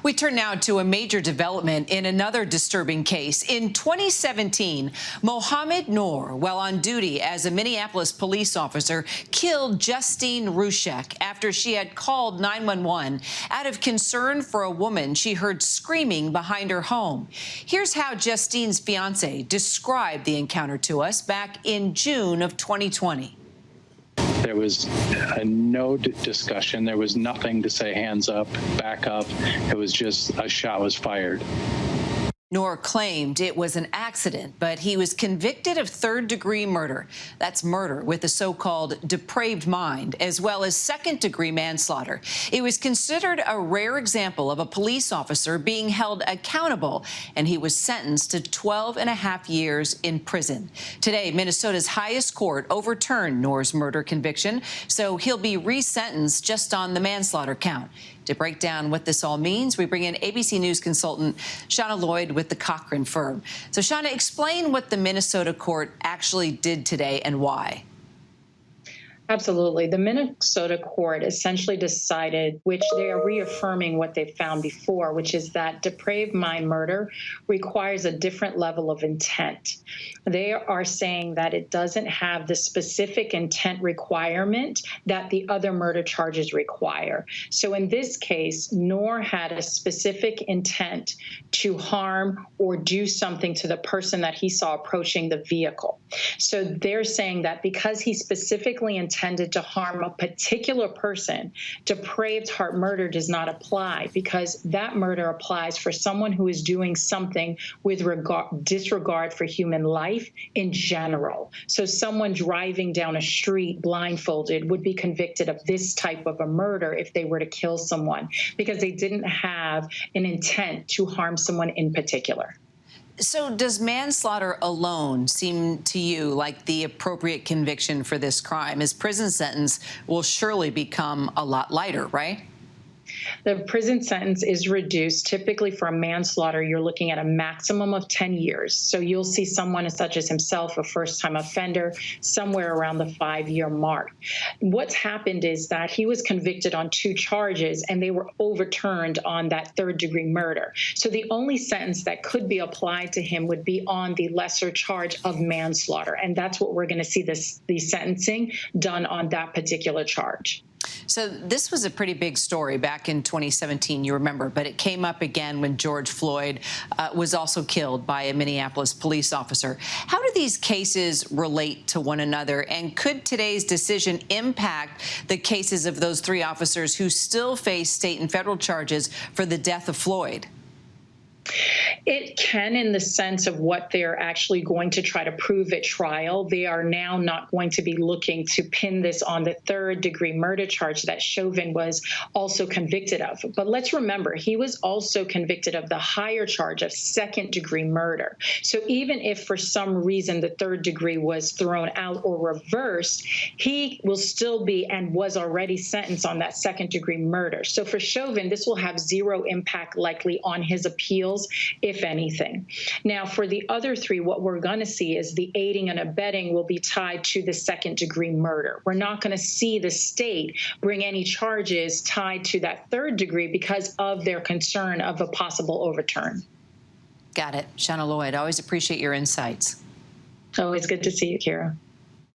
We turn now to a major development in another disturbing case. In 2017, Mohammed Noor, while on duty as a Minneapolis police officer, killed Justine Rushek after she had called 911 out of concern for a woman she heard screaming behind her home. Here's how Justine's fiance described the encounter to us back in June of 2020. There was no discussion. There was nothing to say hands up, back up. It was just a shot was fired. Noor claimed it was an accident, but he was convicted of third-degree murder. That's murder with a so-called depraved mind, as well as second-degree manslaughter. It was considered a rare example of a police officer being held accountable, and he was sentenced to 12.5 years in prison. Today, Minnesota's highest court overturned Noor's murder conviction, so he'll be resentenced just on the manslaughter count. To break down what this all means, we bring in ABC News consultant Chana Lloyd with the Cochran firm. So, Chana, explain what the Minnesota court actually did today and why. Absolutely. The Minnesota court essentially decided, which they are reaffirming what they found before, which is that depraved mind murder requires a different level of intent. They are saying that it doesn't have the specific intent requirement that the other murder charges require. So in this case, Noor had a specific intent to harm or do something to the person that he saw approaching the vehicle. So they're saying that because he specifically intended to harm a particular person, depraved heart murder does not apply, because that murder applies for someone who is doing something with disregard for human life in general. So someone driving down a street blindfolded would be convicted of this type of a murder if they were to kill someone, because they didn't have an intent to harm someone in particular. So does manslaughter alone seem to you like the appropriate conviction for this crime? His prison sentence will surely become a lot lighter, right? The prison sentence is reduced. Typically for a manslaughter, you're looking at a maximum of 10 years. So you'll see someone such as himself, a first-time offender, somewhere around the 5-year mark. What's happened is that he was convicted on 2 charges, and they were overturned on that third-degree murder. So the only sentence that could be applied to him would be on the lesser charge of manslaughter. And that's what we're going to see the sentencing done on that particular charge. So this was a pretty big story back in 2017, you remember, but it came up again when George Floyd was also killed by a Minneapolis police officer. How do these cases relate to one another, and could today's decision impact the cases of those 3 officers who still face state and federal charges for the death of Floyd? It can, in the sense of what they're actually going to try to prove at trial. They are now not going to be looking to pin this on the third-degree murder charge that Chauvin was also convicted of. But let's remember, he was also convicted of the higher charge of second-degree murder. So even if for some reason the third degree was thrown out or reversed, he will still be and was already sentenced on that second-degree murder. So for Chauvin, this will have zero impact likely on his appeals, if anything. Now, for the other 3, what we're going to see is the aiding and abetting will be tied to the second-degree murder. We're not going to see the state bring any charges tied to that third degree because of their concern of a possible overturn. Got it. Chana Lloyd, always appreciate your insights. Always good to see you, Kyra.